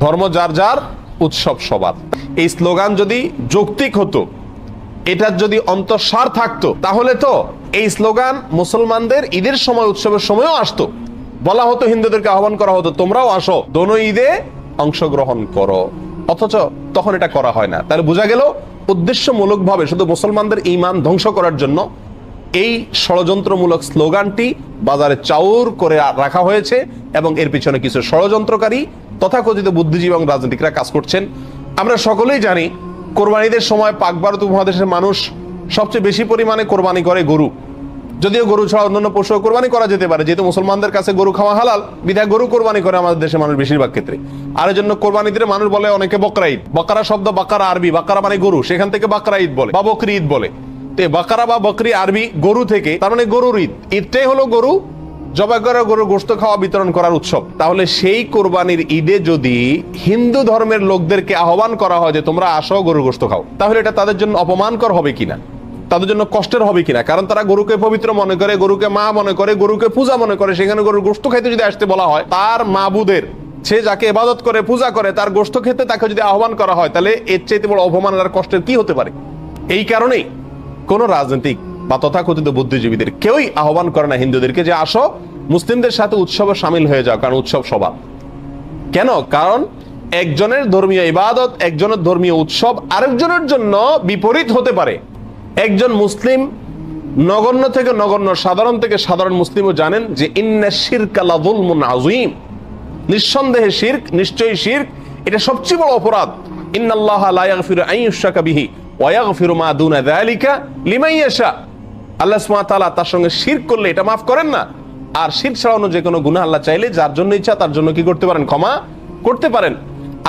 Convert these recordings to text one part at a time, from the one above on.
ধর্ম যার যার, উৎসব সবার। এই স্লোগান যদি যৌক্তিক হতো, এটার যদি অন্তঃসার থাকতো, তাহলে তো এই স্লোগান মুসলমানদের ঈদের সময়, উৎসবের সময়ও আসতো। বলা হতো, হিন্দুদেরকে আহ্বান করা হতো, তোমরাও আসো, দোনো ঈদে অংশগ্রহণ করো। অথচ তখন এটা করা হয় না। তাহলে বোঝা গেল উদ্দেশ্যমূলক ভাবে শুধু মুসলমানদের ঈমান ধ্বংস করার জন্য এই ষড়যন্ত্রমূলক স্লোগানটি বাজারে চাউর করে রাখা হয়েছে, এবং এর পিছনে কিছু ষড়যন্ত্রকারী তথাকথিত বুদ্ধিজীবী এবং রাজনীতিকরা কাজ করছেন। আমরা সকলেই জানি, কোরবানিদের সময় পাক ভারত উপমহাদেশের মানুষ সবচেয়ে বেশি পরিমাণে কোরবানি করে গরু। যদিও গরু ছাড়া অন্যান্য পশু কোরবানি করা যেতে পারে, যেহেতু মুসলমানদের কাছে গরু খাওয়া হালাল, বিধায় গরু কোরবানি করে আমাদের দেশের মানুষ বেশিরভাগ ক্ষেত্রে। আর এর জন্য কোরবানিতে মানুষ বলে অনেকে বকরা ঈদ। বকরা শব্দ বাকারা আরবি, বাকারা মানে গরু, সেখান থেকে বাকরা ঈদ বলে বা বকরি ঈদ বলে। তো বাকারা বা বকরি আরবি গরু থেকে, তার মানে গরুর ঈদ। ঈদটাই হলো গরু জবাই করে গরুর গোশত খাওয়া, বিতরণ করার উৎসব। তাহলে সেই কোরবানির ঈদে যদি হিন্দু ধর্মের লোকদেরকে আহ্বান করা হয় যে তোমরা আসো গরুর গোশত খাও, তাহলে এটা তাদের জন্য অপমানকর হবে কিনা, তাদের জন্য কষ্টের হবে কিনা? কারণ তারা গরুকে পবিত্র মনে করে, গরুকে মা মনে করে, গরুকে পূজা মনে করে। সেখানে গরুর গোশত খাইতে যদি আসতে বলা হয়, তার মাবুদের, সে যাকে ইবাদত করে পূজা করে, তার গোশত খেতে তাকে যদি আহ্বান করা হয়, তাহলে এর চাইতে বড় অপমান আর কষ্টের কি হতে পারে? এই কারণেই কোন রাজনৈতিক বা তথাকথিত বুদ্ধিজীবীদের কেউই আহ্বান করে না হিন্দুদেরকে যে আসো মুসলিমদের সাথে উৎসবে সামিল হয়ে যাও, কারণ উৎসব সবার। কেন? কারণ একজনের ধর্মীয় ইবাদত, একজনের ধর্মীয় উৎসব আরেকজনের জন্য বিপরীত হতে পারে। একজন মুসলিম নগণ্য থেকে নগণ্য, সাধারণ থেকে সাধারণ মুসলিমও জানেন যে ইন্না শিরকা লাযুলমুন আযীম, নিঃসন্দেহে শিরক, নিশ্চয়ই শিরক এটা সবচেয়ে বড় অপরাধ। ইন্নাল্লাহা লা ইয়াগফিরু আন ইউশরাকা বিহি ওয়া ইয়াগফিরু মা দুনা যালিকা লিমান ইয়াশা। আল্লাহ সুবহানাহু ওয়া তাআলা তার সঙ্গে শিরক করলে এটা মাফ করেন না। আর শিরক ছাড়ানো যে কোনো গুনাহ আল্লাহ চাইলে যার জন্য ইচ্ছা তার জন্য কি করতে পারেন? ক্ষমা করতে পারেন।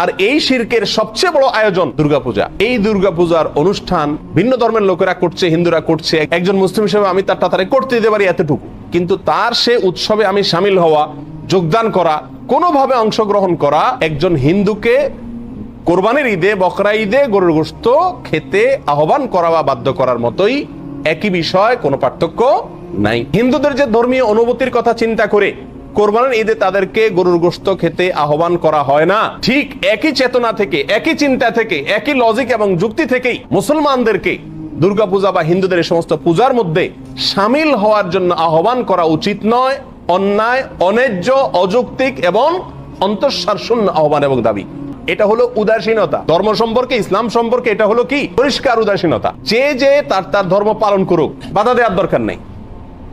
আর এই শিরকের সবচেয়ে বড় আয়োজন দুর্গাপূজা। এই দুর্গাপূজার অনুষ্ঠান ভিন্ন ধর্মের লোকেরা করছে, হিন্দুরা করছে। একজন মুসলিম হিসেবে আমি তার তাড়াতাড়ি করতে দিতে পারি এতটুকু, কিন্তু তার সে উৎসবে আমি সামিল হওয়া, যোগদান করা, কোনোভাবে অংশগ্রহণ করা, একজন হিন্দুকে কোরবানির ঈদে, বকরা ঈদে গরুর গোশত খেতে আহ্বান করা বা বাধ্য করার মতোই, একই বিষয়, কোনো পার্থক্য নাই। হিন্দুদের যে ধর্মীয় অনুভূতির কথা চিন্তা করে কোরবানির ঈদে তাদেরকে গরুর গোশত খেতে আহ্বান করা হয় না, ঠিক একই চেতনা থেকে, একই চিন্তা থেকে, একই লজিক এবং যুক্তি থেকেই মুসলমানদেরকে দুর্গাপূজা বা হিন্দুদের এই সমস্ত পূজার মধ্যে সামিল হওয়ার জন্য আহ্বান করা উচিত নয়। অন্যায়, অন্যায্য, অযৌক্তিক এবং অন্তঃসার শূন্য আহ্বান এবং দাবি। এটা হলো উদাসীনতা। ধর্ম সম্পর্কে, ইসলাম সম্পর্কে এটা হলো কি? পরিষ্কার উদাসীনতা। যে তার তার ধর্ম পালন করুক, বাধা দেওয়ার দরকার নেই।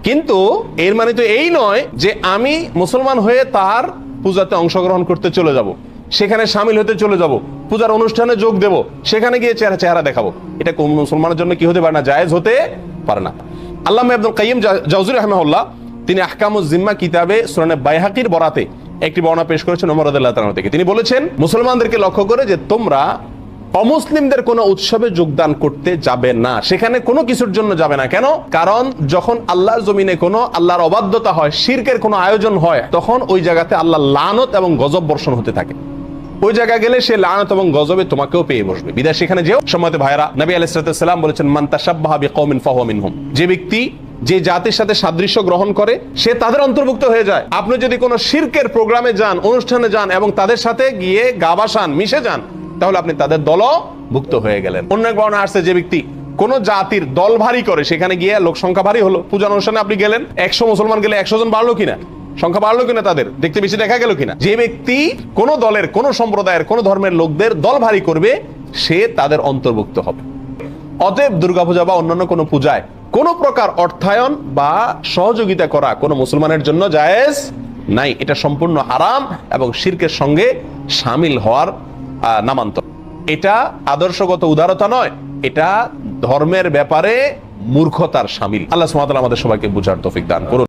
কিন্তু এর মানে তো এই নয় যে আমি মুসলমান হয়ে তার পূজাতে অংশগ্রহণ করতে চলে যাব, সেখানে সামিল হতে চলে যাব, পূজার অনুষ্ঠানে যোগ দেব, সেখানে গিয়ে চেহারা দেখাবো। এটা কোন মুসলমানের জন্য কি হতে পারে না? জায়েজ হতে পারে না। আল্লামা ইবনুল কাইয়িম জাওযী রাহিমাহুল্লাহ তিনি আহকামুজ জিম্মা কিতাবে সুনানে বাইহাকির বরাতে একটি বর্ণনা পেশ করেছেন ওমর রাদিয়াল্লাহু তাআলা থেকে। তিনি বলেছেন মুসলমানদেরকে লক্ষ্য করে যে তোমরা অমুসলিমদের কোনো উৎসবে যোগদান করতে যাবে না, সেখানে কোনো কিছুর জন্য যাবে না। কেন? কারণ যখন আল্লাহর জমিনে কোনো আল্লাহর অবাধ্যতা হয়, শিরকের কোনো আয়োজন হয়, তখন ওই জায়গাতে আল্লাহ লানত এবং গজব বর্ষণ হতে থাকে। ওই জায়গায় গেলে সে লানত এবং গজবে তোমাকেও পেয়ে বসবে। বিদায় সেখানে যেও। সম্মানিত ভাইরা, নবী আলাইহিস সালাম বলেছেন মান তাশাব্বাহা বিকওমিন ফাহুয়া মিনহুম, যে ব্যক্তি যে জাতির সাথে সাদৃশ্য গ্রহণ করে সে তাদের অন্তর্ভুক্ত হয়ে যায়। আপনি যদি কোনো শিরকের প্রোগ্রামে যান, অনুষ্ঠানে যান এবং তাদের সাথে গিয়ে গা ভাসান, মিশে যান, তাহলে আপনি তাদের দলভুক্ত হয়ে গেলেন। অন্য এক বর্ণনা আসছে যে ব্যক্তি কোন জাতির দল ভারী করে, সেখানে গিয়ে লোক সংখ্যা ভারী হলো, পূজা অনুষ্ঠানে আপনি গেলেন, 100 মুসলমান গেলে 100 জন বাড়লো কিনা, সংখ্যা বাড়লো কিনা, তাদের দেখতে বেশি দেখা গেল কিনা। যে ব্যক্তি কোন দলের, কোন সম্প্রদায়ের, কোন ধর্মের লোকদের দল ভারী করবে, সে তাদের অন্তর্ভুক্ত হবে। অতএব দুর্গাপূজা বা অন্যান্য কোনো পূজায় কোন প্রকার অর্থায়ন বা সহযোগিতা করা কোন মুসলমানের জন্য জায়েজ নাই। এটা সম্পূর্ণ হারাম এবং শিরকের সঙ্গে সামিল হওয়ার নামান্তর। এটা আদর্শগত উদারতা নয়, এটা ধর্মের ব্যাপারে মূর্খতার সামিল। আল্লাহ সুবহানাহু ওয়া তাআলা আমাদের সবাইকে বুঝার তৌফিক দান করুন।